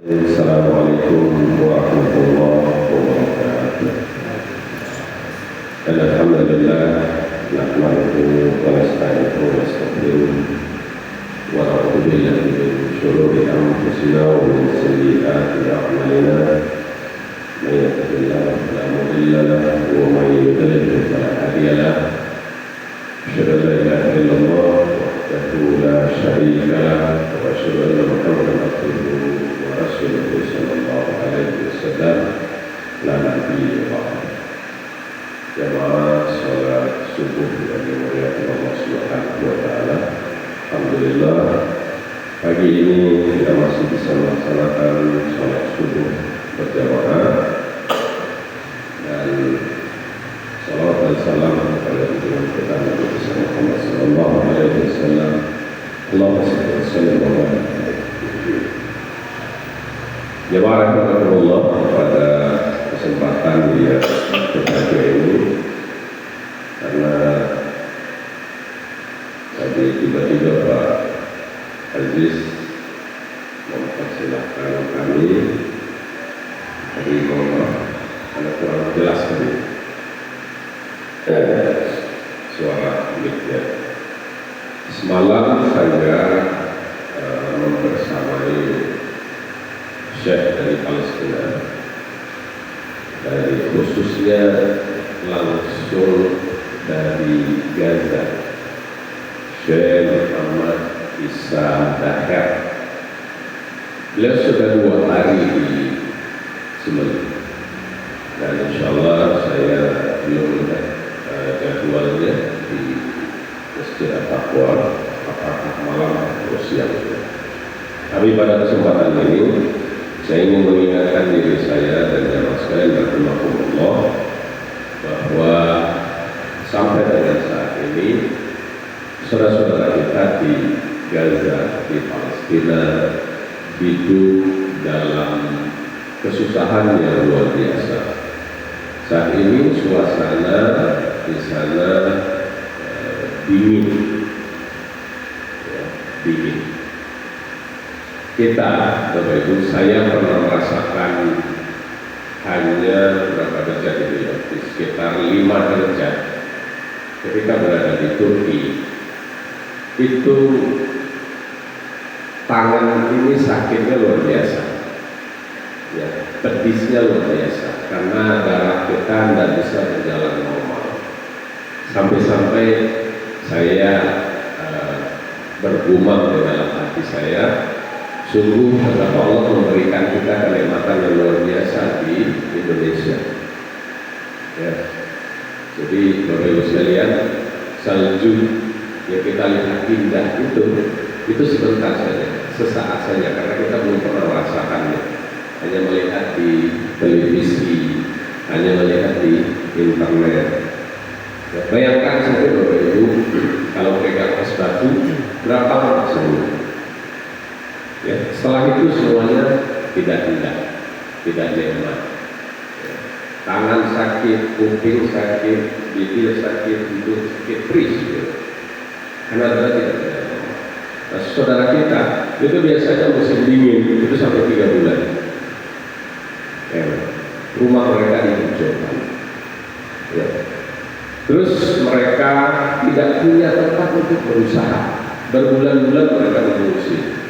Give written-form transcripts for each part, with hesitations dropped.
Assalamualaikum warahmatullahi wabarakatuh. Alhamdulillah, nahmaduhu wa nasta'inuhu wa nastaghfiruh wa na'udzu billahi min shururi anfusina wa min sayyiati a'malina. May yahdihillahu fala mudilla lahu wa may yudlil fala hadiya lahu. Asyhadu an la ilaha illallah wahdahu la syarika lahu wa asyhadu anna Muhammadan abduhu Rasulullah sallallahu alaihi wasallam la nabiyya ba'da. Jamaah salat subuh yang dimuliakan Allah Subhanahu wa taala. Alhamdulillah, pagi ini kita masih bisa melaksanakan salat subuh berjamaah dan salawat dan salam kepada junjungan kita Nabi Muhammad sallallahu alaihi wasallam. Allahumma shalli wa sallim wa barik. Jemaah rahmatullah, pada kesempatan yang berbahagia ini, karena tadi tiba-tiba Pak Aziz mempersilahkan kami, tadi mohon maaf karena kurang jelas tadi suara mic-nya. Semalam saya membersamai Syekh dari Palestina, dari khususnya langsung dari Gaza, Syekh Muhammad Isa Daher. Beliau sudah 2 hari di Sumeneb dan insya Allah saya belum melihat jadwalnya di Masjid At-Taqwa apakah malam atau siang. Tapi pada kesempatan ini saya ingin mengingatkan diri saya dan jamaah sekalian rahimakumullah bahwa sampai dengan saat ini saudara-saudara kita di Gaza, di Palestina hidup dalam kesusahan yang luar biasa. Saat ini suasana di sana dingin, dingin. Kita, Bapak Ibu, saya pernah merasakan hanya berapa derajat itu ya, di sekitar 5 derajat ketika berada di Turki. Itu tangan ini sakitnya luar biasa, ya, pedisnya luar biasa karena darah kita tidak bisa berjalan normal. Sampai-sampai saya bergumam di dalam hati saya, sungguh betapa Allah memberikan kita kenikmatan yang luar biasa di Indonesia. Ya. Jadi Bapak Ibu sekalian, salju yang kita lihat indah itu sebentar saja, sesaat saja, karena kita belum pernah merasakannya. Hanya melihat di televisi, hanya melihat di internet. Ya, bayangkan saja Bapak Ibu, kalau pegang es batu, berapa lama sembuh? Ya, setelah itu semuanya tidak indah, tidak nyaman. Ya, tangan sakit, kuping sakit, bibir sakit, hidung sakit, perih. Ya. Karena tidak nyaman. Nah, saudara kita itu biasanya musim dingin itu sampai 3 bulan. Ya, rumah mereka dihijaukan. Ya. Terus mereka tidak punya tempat untuk berusaha. Berbulan-bulan mereka mengungsi.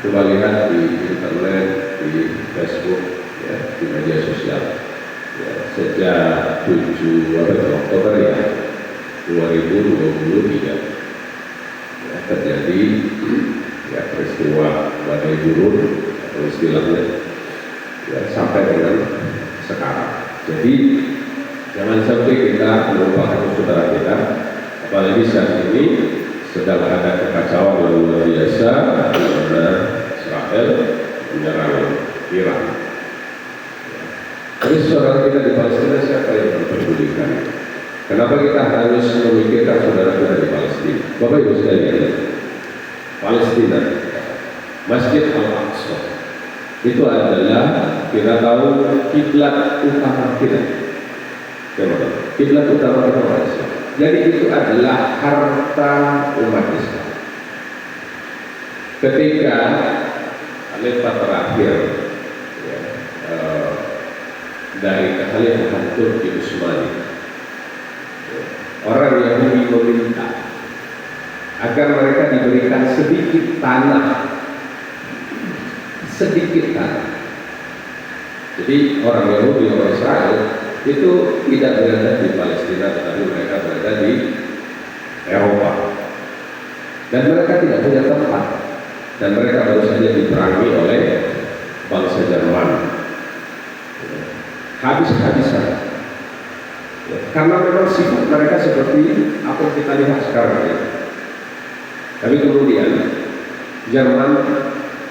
Coba lihat di internet, di Facebook, ya, di media sosial. Ya, sejak 7 Oktober ya, 2023 ya, terjadi ya, peristiwa badai gurun atau istilahnya ya, sampai dengan sekarang. Jadi jangan sampai kita melupakan saudara kita, apalagi saat ini sedang ada kekacauan yang luar biasa di mana Israel menyerang Iran. Jadi saudara kita di Palestina siapa yang memperdulikan? Kenapa kita harus memikirkan saudara kita di Palestina? Bapak Ibu sekalian, Palestina, Masjid Al-Aqsa itu adalah kita tahu kiblat utama kita. Kiblat utama kita Islam. Jadi itu adalah harta umat Islam. Ketika khalifah terakhir ya, dari kekhalifahan Turki Utsmani. Orang Yahudi meminta agar mereka diberikan sedikit tanah. Jadi orang Yahudi, orang Israel itu tidak berada di Palestina, tetapi mereka berada di Eropa. Dan mereka tidak punya tempat. Dan mereka baru saja diperangi oleh bangsa Jerman. Habis-habisan. Karena memang sifat mereka seperti apa yang kita lihat sekarang ini. Tapi kemudian Jerman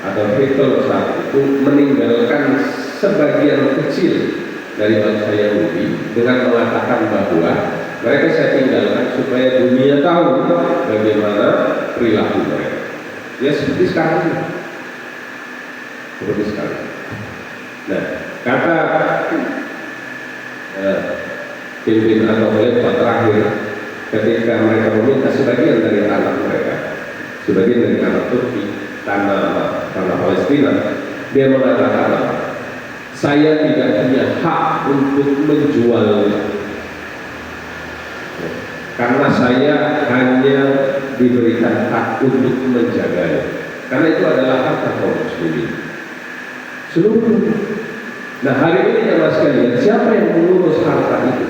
atau Hitler saat itu meninggalkan sebagian kecil dari bangsa Yahudi dengan mengatakan bahwa mereka saya tinggalkan supaya dunia tahu bagaimana perilaku mereka. Ya seperti sekarang ini. Seperti sekarang. Nah, kata pimpin atau khalifah terakhir ketika mereka meminta sebagian dari anak mereka, sebagian dari anak Turki, tanah Palestina, dia mengatakan, saya tidak punya hak untuk menjualnya, karena saya hanya diberikan hak untuk menjaganya, karena itu adalah harta kaum muslimin seluruh. Nah hari ini jemaah sekalian, siapa yang mengurus harta itu?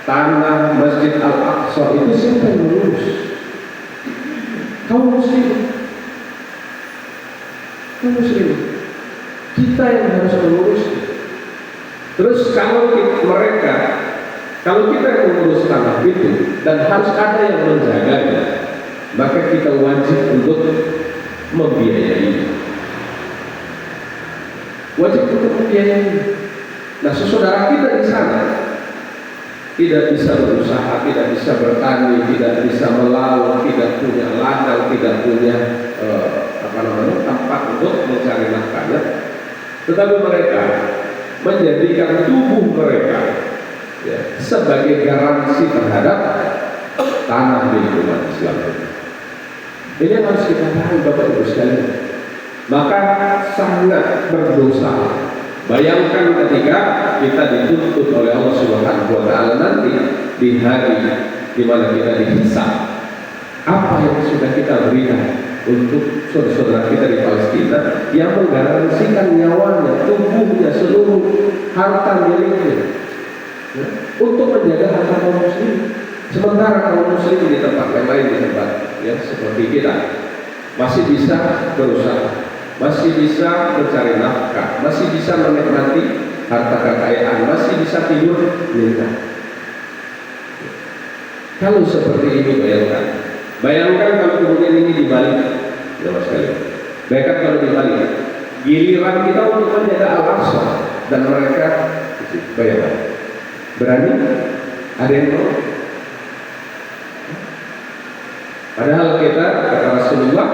Tanah Masjid Al-Aqsa itu siapa yang mengurus? Kaum muslim. Kaum muslim. Kita yang harus mengurus. Terus kalau kita yang mengurus tanah itu dan harus ada yang menjaganya, maka kita wajib untuk membiayai. Wajib untuk membiayai. Nah, saudara kita di sana tidak bisa berusaha, tidak bisa bertani, tidak bisa melaut, tidak punya ladang, tidak punya tempat untuk mencari nafkahnya. Tetapi mereka menjadikan tubuh mereka ya, sebagai garansi terhadap tanah milik umat Islam. Ini yang harus kita pahami, Bapak Ibu sekalian. Maka sangat berdosa. Bayangkan ketika kita dituntut oleh Allah Subhanahu wa Ta'ala nanti di hari di mana kita dihisab, apa yang sudah kita berikan untuk saudara-saudara kita di Palestina yang menggaransikan nyawanya, tubuhnya, seluruh harta miliknya ya, untuk menjaga harta kaum muslim. Sementara kaum muslim di tempat yang lain, di tempat ya seperti kita masih bisa berusaha, masih bisa mencari nafkah, masih bisa menikmati harta kekayaan, masih bisa tidur nyenyak. Kalau seperti ini bayangkan kalau kemudian ini dibalik, jemaah sekalian. Bayangkan kalau dibalik, giliran kita untuk menjaga Al-Aqsa dan mereka, bayangkan, berani? Ada yang mau? Padahal kita kata Rasulullah,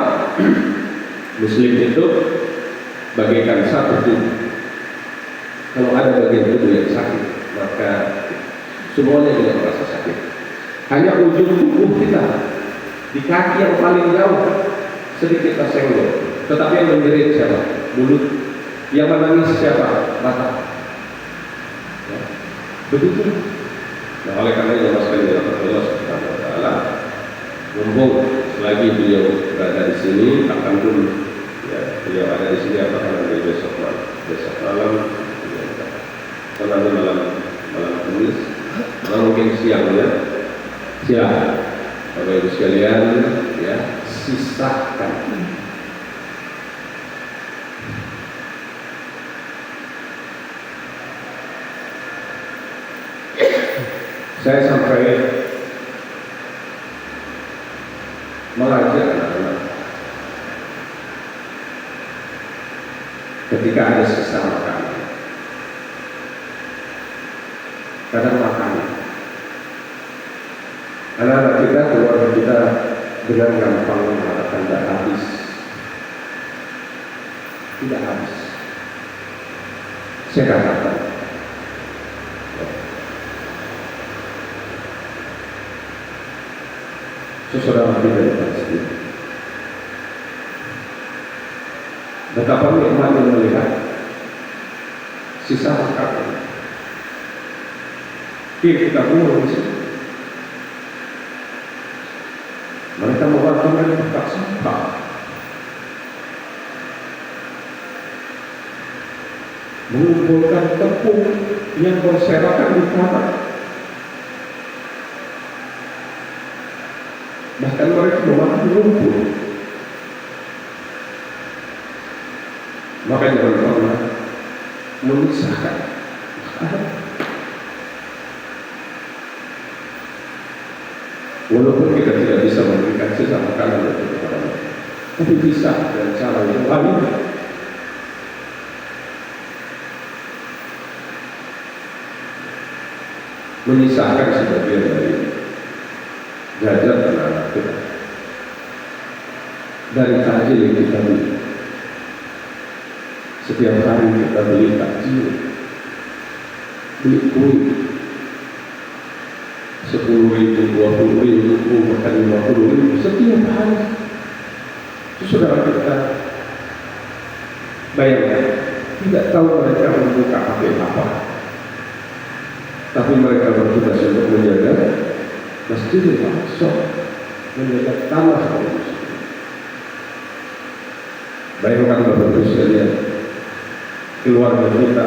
Muslim itu bagaikan satu tubuh. Kalau ada bagian tubuh yang sakit, maka semuanya juga merasa sakit. Hanya ujung tubuh kita di kaki yang paling jauh sedikit tersenggol, tetapi yang menjerit siapa? Mulut. Yang menangis siapa? Mata. Ya. Begitu. Nah, oleh karena itu mas sekali Allah Subhanahu wa Ta'ala, mumpung selagi beliau berada di sini, akan pun ya, beliau ada di sini apakah nanti besok malam atau nanti malam Kamis, mungkin siangnya, silakan Bapak Ibu sekalian ya, sisakan. Saya sampai mengajak anak-anak ketika ada sisa makanan, kadang makan anak-anak kita, keluarga kita dengan gampang mengatakan tidak habis. Saya katakan saudara kita di Palestina, Betapa nikmatnya melihat sisa makanan. Kita buang di sini. Mereka mewakilkan tempat sampah. Mengumpulkan tepung yang berserakan di tanah. Bahkan mereka memakan rumput. Makanya orang memisahkan. Walaupun kita tidak bisa memberikan sisa makanan untuk kepada mereka, tapi bisa dengan cara yang lain. Menyisahkan sebagian dari jajan anak-anak kita, dari takjil yang kita beli. Setiap hari kita beli takjil, beli kue 10.000, 20.000, bahkan 50.000 setiap hari. Itu saudara kita bayangkan, tidak tahu mereka membuka apa, tapi mereka bertugas untuk menjaga Masjidil Aqsa, menjaga tanah manusia. Bayangkan Bapak Ibu sekalian, keluarga kita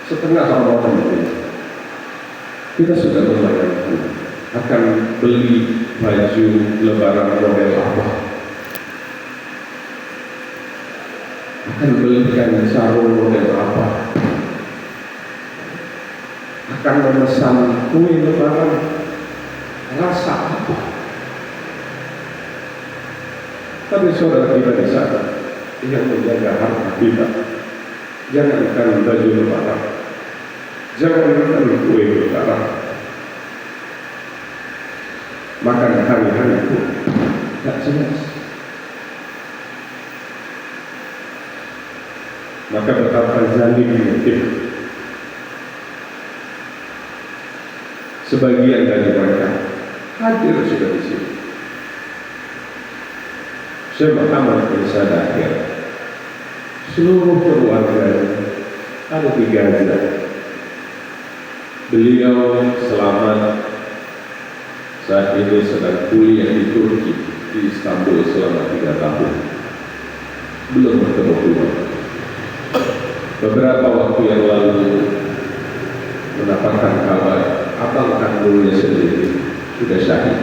setengah Ramadan ini, kita sudah membayangkan akan beli baju lebaran model apa, akan belikan sarung model apa, akan memesan kue lebaran rasa apa. Tapi saudara kita di sana yang menjaga harta kita, jangankan baju lebaran, jangankan kue lebaran, makan hari-hari pun tak jelas. Maka betapa zalimnya kita. Sebagian dari mereka hadir sudah di sini. Syekh Muhammad bin Sadaqir, seluruh keluarganya ada di Gaza. Beliau selamat saat ini sedang kuliah di Turki, di Istanbul selama 3 tahun. Belum bertemu keluarga. Beberapa waktu yang lalu mendapatkan kabar abang kandungnya sendiri sudah syahid.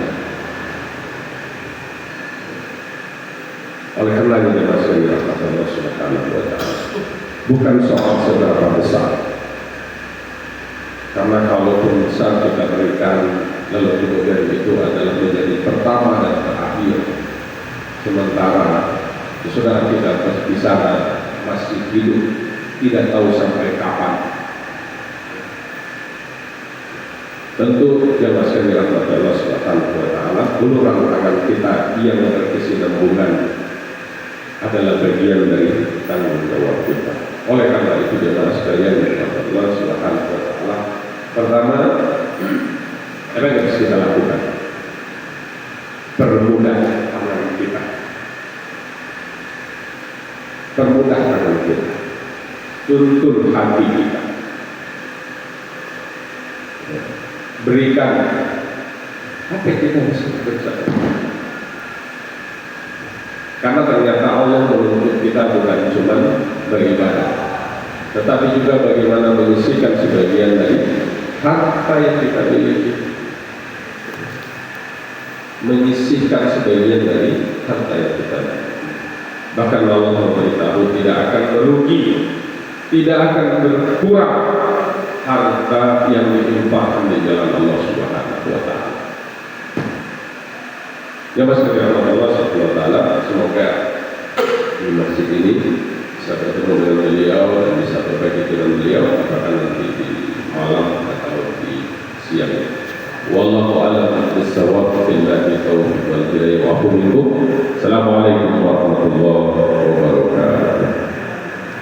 Oleh karena itu masih dirahmati Allah Subhanahu wa Ta'ala, bukan soal seberapa besar, karena kalaupun besar kita berikan lalu kemudian itu adalah menjadi pertama dan terakhir, sementara saudara kita di sana masih hidup, tidak tahu sampai kapan. Tentu jamaah sekalian dirahmati Allah Subhanahu wa Ta'ala, uluran tangan kita yang berkesinambungan adalah bagian dari tanggung jawab kita. Oleh karena itu jamaah sekalian dirahmati Allah Subhanahu wa Ta'ala, pertama, apa yang harus kita lakukan? Permudah tangan kita, permudah tangan kita, tuntun hati kita, berikan apa yang kita bisa bekerja. Karena ternyata Allah menuntut kita bukan cuma beribadah, tetapi juga bagaimana menyisihkan sebagian dari harta yang kita miliki, menyisihkan sebagian dari harta yang kita miliki. Bahkan Allah memberitahu tidak akan merugi, tidak akan berkurang harta yang diinfakkan di jalan Allah Subhanahu wa Ta'ala. Ya Mas, Allah Subhanahu wa Ta'ala, semoga di masjid ini bisa bertemu dengan beliau dan bisa berbagi dengan beliau, apakah nanti di malam atau di siang. Wallahu a'lam bis-shawab, billahi taufiq wal hidayah wa minkum. Assalamualaikum warahmatullahi wabarakatuh.